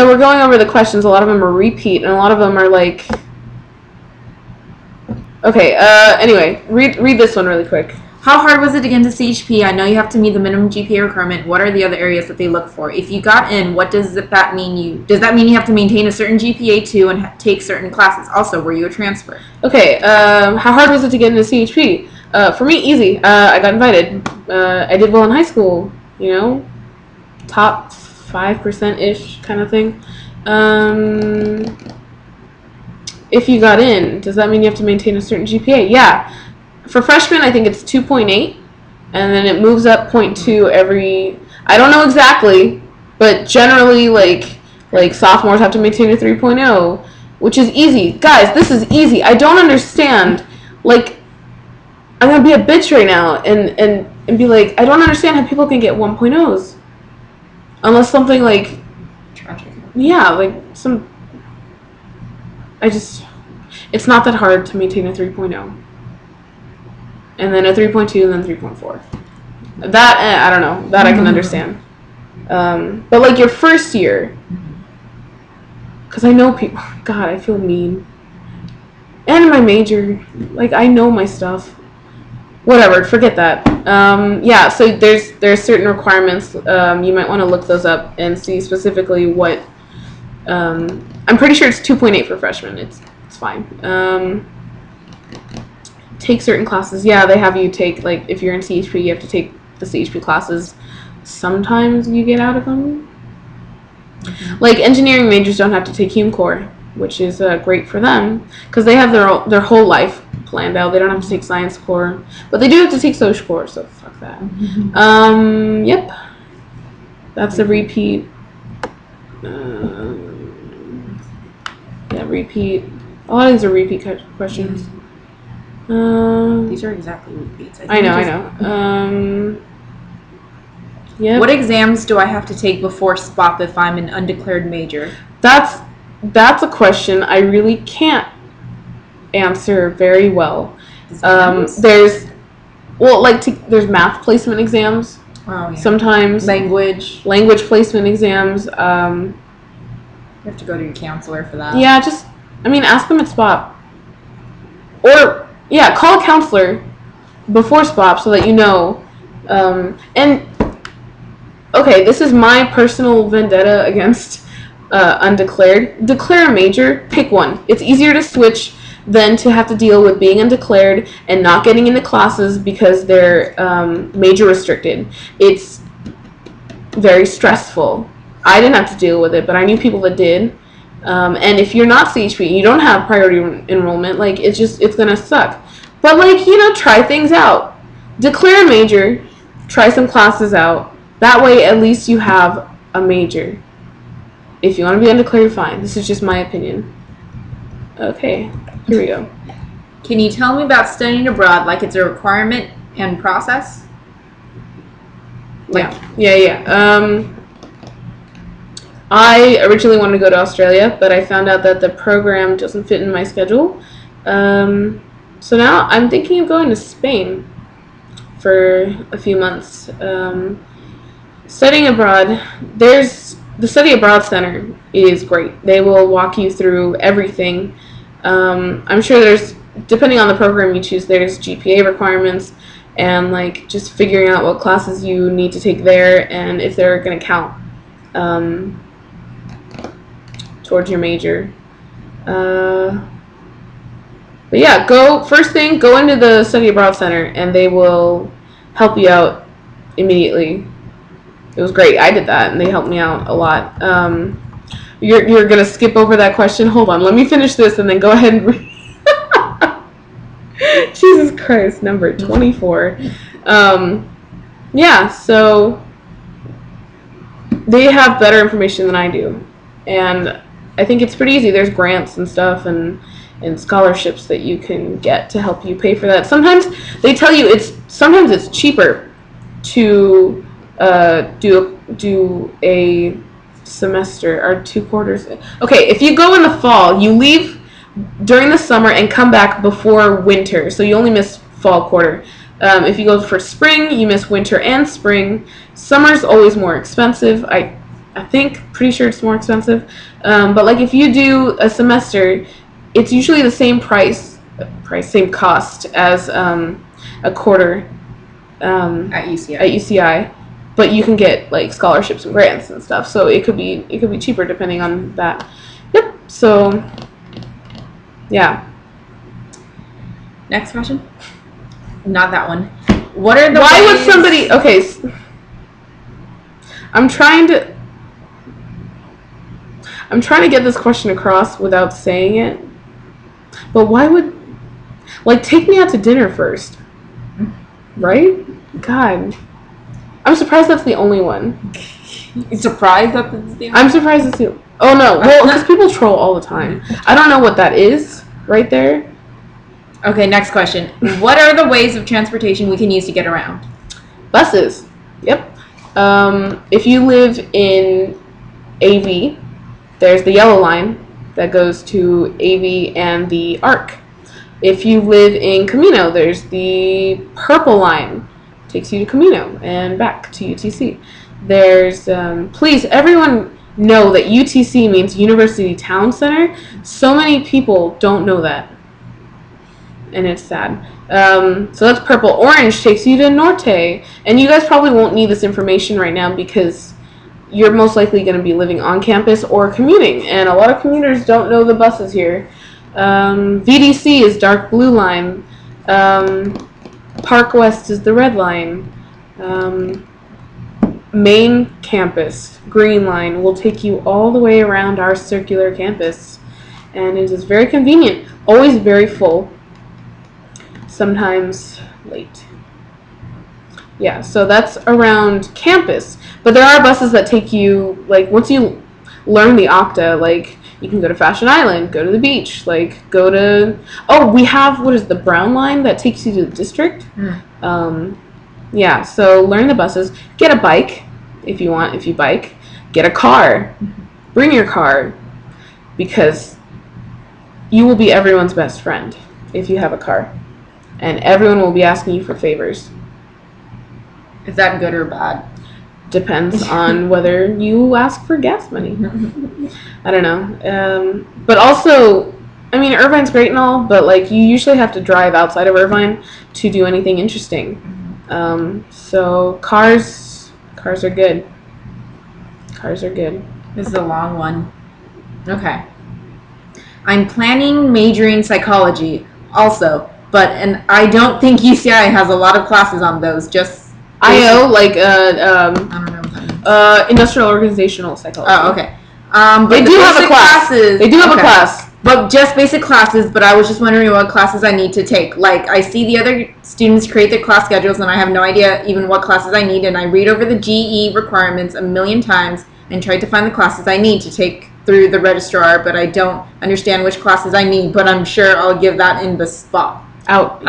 So we're going over the questions. A lot of them are repeat, and a lot of them are like... Okay, anyway, read this one really quick. How hard was it to get into CHP? I know you have to meet the minimum GPA requirement. What are the other areas that they look for? If you got in, what does that mean? Does that mean you have to maintain a certain GPA too and take certain classes? Also, were you a transfer? Okay, how hard was it to get into CHP? For me, easy. I got invited. I did well in high school, you know, top 5%-ish kind of thing. If you got in, does that mean you have to maintain a certain GPA? Yeah. For freshmen, I think it's 2.8, and then it moves up 0.2 every... I don't know exactly, but generally, like sophomores have to maintain a 3.0, which is easy. Guys, this is easy. I don't understand. Like, I'm going to be a bitch right now and be like, I don't understand how people can get 1.0s. Unless something like... Tragic. Yeah, like some... It's not that hard to maintain a 3.0. And then a 3.2 and then 3.4. That, I don't know. That I can understand. But like your first year... Because I know people... God, I feel mean. And my major. Like, I know my stuff. Whatever, forget that. Yeah, so there's certain requirements. You might want to look those up and see specifically what... I'm pretty sure it's 2.8 for freshmen. It's fine. Take certain classes. Yeah, they have you take, like, if you're in CHP, you have to take the CHP classes. Sometimes you get out of them. Like, engineering majors don't have to take Hume Core, which is great for them, because they have their whole life planned out. They don't have to take Science Core, but they do have to take Social Core, so fuck that. Yep. That's a repeat. Yeah, repeat. A lot of these are repeat questions. These are exactly repeats. I know. Yeah. What exams do I have to take before Spop if I'm an undeclared major? That's a question I really can't answer very well. There's there's math placement exams. Oh, yeah. Sometimes language placement exams. You have to go to your counselor for that. Yeah, ask them at Spop. Or yeah, call a counselor before Spop so that you know. And okay, this is my personal vendetta against undeclared. Declare a major, pick one. It's easier to switch than to have to deal with being undeclared and not getting into classes because they're major restricted. It's very stressful. I didn't have to deal with it, but I knew people that did. And if you're not CHP, you don't have priority enrollment, like, it's gonna suck. But, like, try things out. Declare a major, try some classes out. That way, at least you have a major. If you want to be undeclared, fine. This is just my opinion. Okay, here we go. Can you tell me about studying abroad, like it's a requirement and process? Yeah. I originally wanted to go to Australia, but I found out that the program doesn't fit in my schedule. So now I'm thinking of going to Spain for a few months. Studying abroad, the Study Abroad Center is great. They will walk you through everything. I'm sure depending on the program you choose, there's GPA requirements and like just figuring out what classes you need to take there and if they're going to count towards your major. But yeah, go into the Study Abroad Center and they will help you out immediately. It was great. I did that and they helped me out a lot. You're going to skip over that question? Hold on, let me finish this and then go ahead and read. Jesus Christ, number 24. Yeah, so they have better information than I do. And I think it's pretty easy. There's grants and stuff and scholarships that you can get to help you pay for that. Sometimes they tell you sometimes it's cheaper to do a semester or 2 quarters. Okay, if you go in the fall, you leave during the summer and come back before winter, so you only miss fall quarter. If you go for spring, you miss winter and spring. Summer's always more expensive. I think, pretty sure it's more expensive. But like if you do a semester, it's usually the same same cost as a quarter At UCI. At UCI, but you can get like scholarships and grants and stuff. So it could be cheaper depending on that. Yep. So yeah. Next question. Not that one. What are the Why ways... would somebody... Okay. I'm trying to get this question across without saying it. But why would... Like, take me out to dinner first. Right? God. I'm surprised that's the only one. You're surprised that it's the only one? I'm surprised it's the... Oh, no. Well, because people troll all the time. I don't know what that is right there. Okay, next question. What are the ways of transportation we can use to get around? Buses. Yep. If you live in AV, there's the yellow line that goes to AV and the ARC. If you live in Camino, there's the purple line. Takes you to Camino and back to UTC. There's, please, everyone know that UTC means University Town Center. So many people don't know that. And it's sad. So that's purple. Orange takes you to Norte. And you guys probably won't need this information right now because you're most likely going to be living on campus or commuting. And a lot of commuters don't know the buses here. VDC is dark blue line. Park West is the red line. Main campus, green line, will take you all the way around our circular campus. And it is very convenient. Always very full. Sometimes late. Yeah, so that's around campus. But there are buses that take you, like, once you learn the Octa, like, you can go to Fashion Island, go to the beach, like, go to... Oh, we have, what is the Brown line that takes you to the district? Yeah, so learn the buses. Get a bike, if you want, if you bike. Get a car. Bring your car. Because you will be everyone's best friend if you have a car. And everyone will be asking you for favors. Is that good or bad? Depends on whether you ask for gas money. I don't know. But also, I mean, Irvine's great and all, but like you usually have to drive outside of Irvine to do anything interesting. So cars are good. Cars are good. This is a long one. Okay. I'm planning majoring psychology also. And I don't think UCI has a lot of classes on those. Just IO, like I don't know what that means. Industrial Organizational Psychology. Oh, okay. They do have a class. They do have a class, but just basic classes. But I was just wondering what classes I need to take. Like I see the other students create their class schedules, and I have no idea even what classes I need. And I read over the GE requirements a million times and tried to find the classes I need to take through the registrar, but I don't understand which classes I need. But I'm sure I'll give that in the spot. Out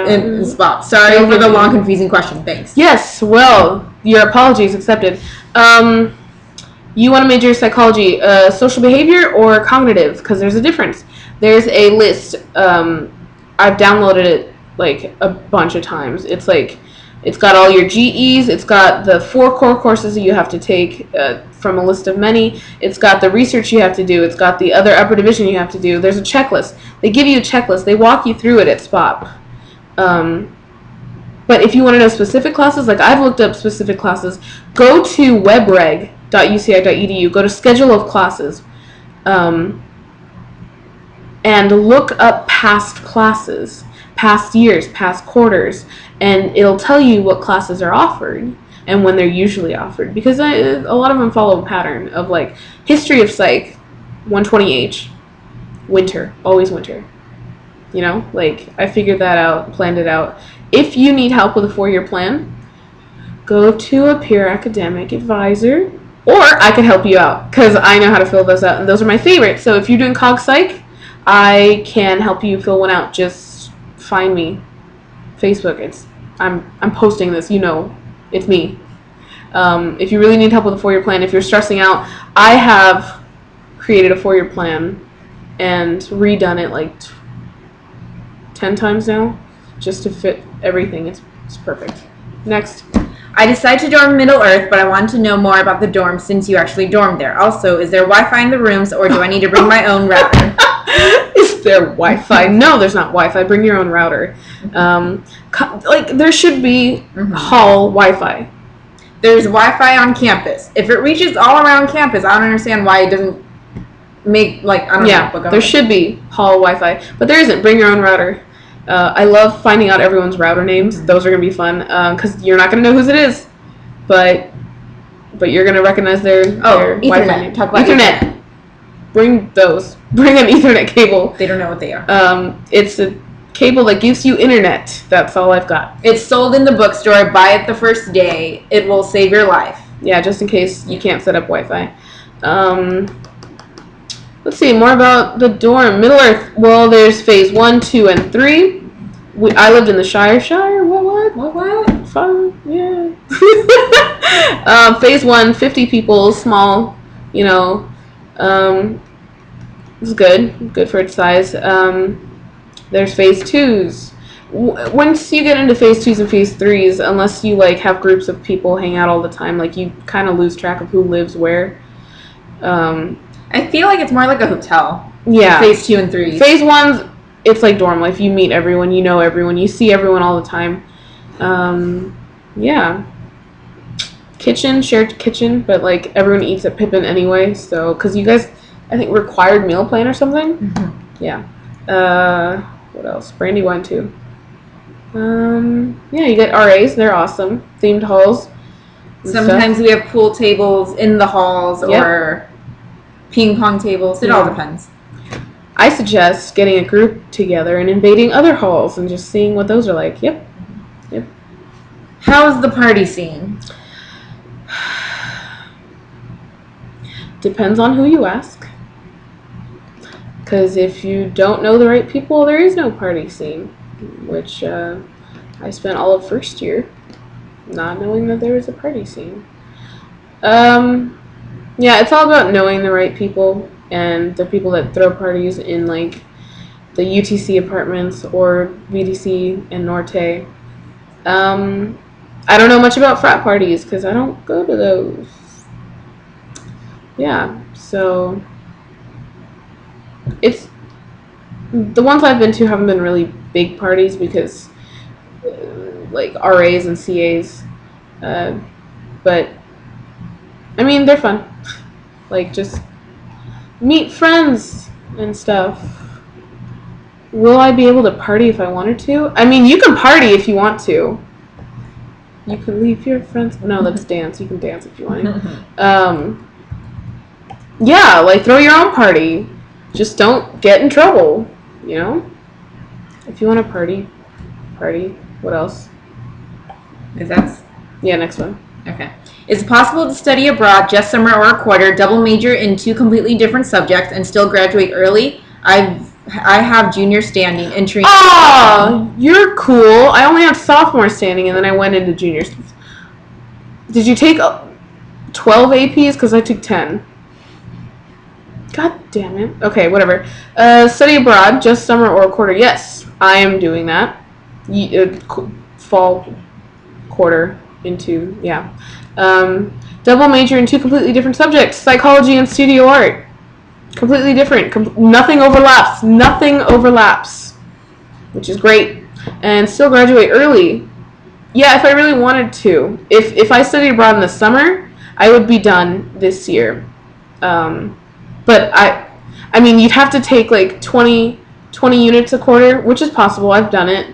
In spot. Sorry for the long, confusing question. Thanks. Yes, well, your apologies accepted. You want to major psychology, social behavior or cognitive? Because there's a difference. There's a list. I've downloaded it like a bunch of times. It's like, it's got all your GEs. It's got the 4 core courses that you have to take from a list of many. It's got the research you have to do. It's got the other upper division you have to do. There's a checklist. They give you a checklist. They walk you through it at Spop. But if you want to know specific classes, like I've looked up specific classes, go to webreg.uci.edu. Go to schedule of classes. And look up past classes, past years, past quarters, and it'll tell you what classes are offered and when they're usually offered. Because a lot of them follow a pattern of like history of psych, 120H, winter, always winter. You know, like I figured that out, planned it out. If you need help with a 4-year plan, go to a peer academic advisor, or I can help you out because I know how to fill those out, and those are my favorites. So if you're doing Cog Psych, I can help you fill one out. Just find me. Facebook. I'm posting this. You know, it's me. If you really need help with a 4-year plan, if you're stressing out, I have created a 4-year plan and redone it like 10 times now, just to fit everything. It's perfect. Next. I decided to dorm Middle Earth, but I wanted to know more about the dorm since you actually dormed there. Also, is there Wi-Fi in the rooms, or do I need to bring my own router? Is there Wi-Fi? No, there's not Wi-Fi. Bring your own router. Like, there should be hall Wi-Fi. There's Wi-Fi on campus. If it reaches all around campus, I don't understand why it doesn't make, like, I don't know. There should be hall Wi-Fi, but there isn't. Bring your own router. I love finding out everyone's router names. Those are going to be fun, because you're not going to know whose it is, but you're going to recognize their Wi-Fi name. Talk about Ethernet. Bring those. Bring an Ethernet cable. They don't know what they are. It's a cable that gives you internet. That's all I've got. It's sold in the bookstore. Buy it the first day. It will save your life. Yeah, just in case you can't set up Wi-Fi. Let's see, more about the dorm. Middle Earth, well, there's phase 1, 2, and 3. I lived in the Shire. What? Fun, yeah. Phase 1, 50 people, small, you know. It's good for its size. There's phase 2s. Once you get into phase 2s and phase 3s, unless you, like, have groups of people hang out all the time, like, you kind of lose track of who lives where. I feel like it's more like a hotel. Yeah. Phase 2 and 3. Phase 1's, it's like dorm life. You meet everyone, you know everyone, you see everyone all the time. Yeah. Kitchen, shared kitchen, but like everyone eats at Pippin anyway, so, because you guys, I think, required meal plan or something? Yeah. What else? Brandy wine too. Yeah, you get RAs, they're awesome. Themed halls. Sometimes we have pool tables in the halls or ping pong tables. It all depends. I suggest getting a group together and invading other halls and just seeing what those are like. Yep. How's the party scene? Depends on who you ask. Because if you don't know the right people, there is no party scene. Which I spent all of first year not knowing that there was a party scene. Yeah, it's all about knowing the right people and the people that throw parties in, like, the UTC apartments or VDC and Norte. I don't know much about frat parties because I don't go to those. Yeah, so it's the ones I've been to haven't been really big parties because like RAs and CAs, but I mean, they're fun. Like, just meet friends and stuff. Will I be able to party if I wanted to? I mean, you can party if you want to. You can leave your friends. No, that's dance. You can dance if you want to. Yeah, like, throw your own party. Just don't get in trouble, you know? If you want to party. What else? Is that? Yeah, next one. Okay. Is it possible to study abroad just summer or a quarter, double major in 2 completely different subjects, and still graduate early? I have junior standing entry. Oh, you're cool. I only had sophomore standing, and then I went into juniors. Did you take 12 APs? Because I took 10. God damn it. Okay, whatever. Study abroad, just summer or a quarter. Yes, I am doing that. Fall quarter into, yeah. Double major in 2 completely different subjects, psychology and studio art. Completely different. Nothing overlaps. Which is great. And still graduate early. Yeah, if I really wanted to. If I studied abroad in the summer, I would be done this year. But I mean, you'd have to take like 20 units a quarter, which is possible. I've done it.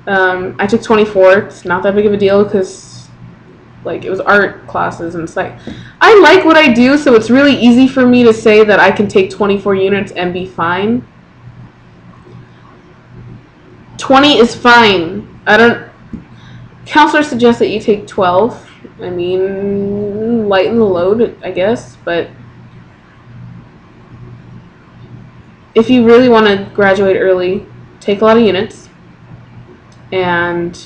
I took 24. It's not that big of a deal because, like, it was art classes, and it's like, I like what I do, so it's really easy for me to say that I can take 24 units and be fine. 20 is fine. Counselor suggests that you take 12. I mean, lighten the load, I guess, but if you really want to graduate early, take a lot of units and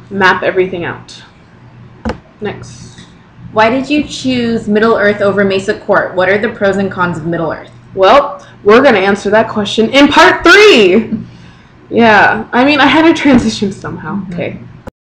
map everything out. Next. Why did you choose Middle Earth over Mesa Court? What are the pros and cons of Middle Earth? Well, we're going to answer that question in part 3. Yeah, I mean, I had to transition somehow. Okay.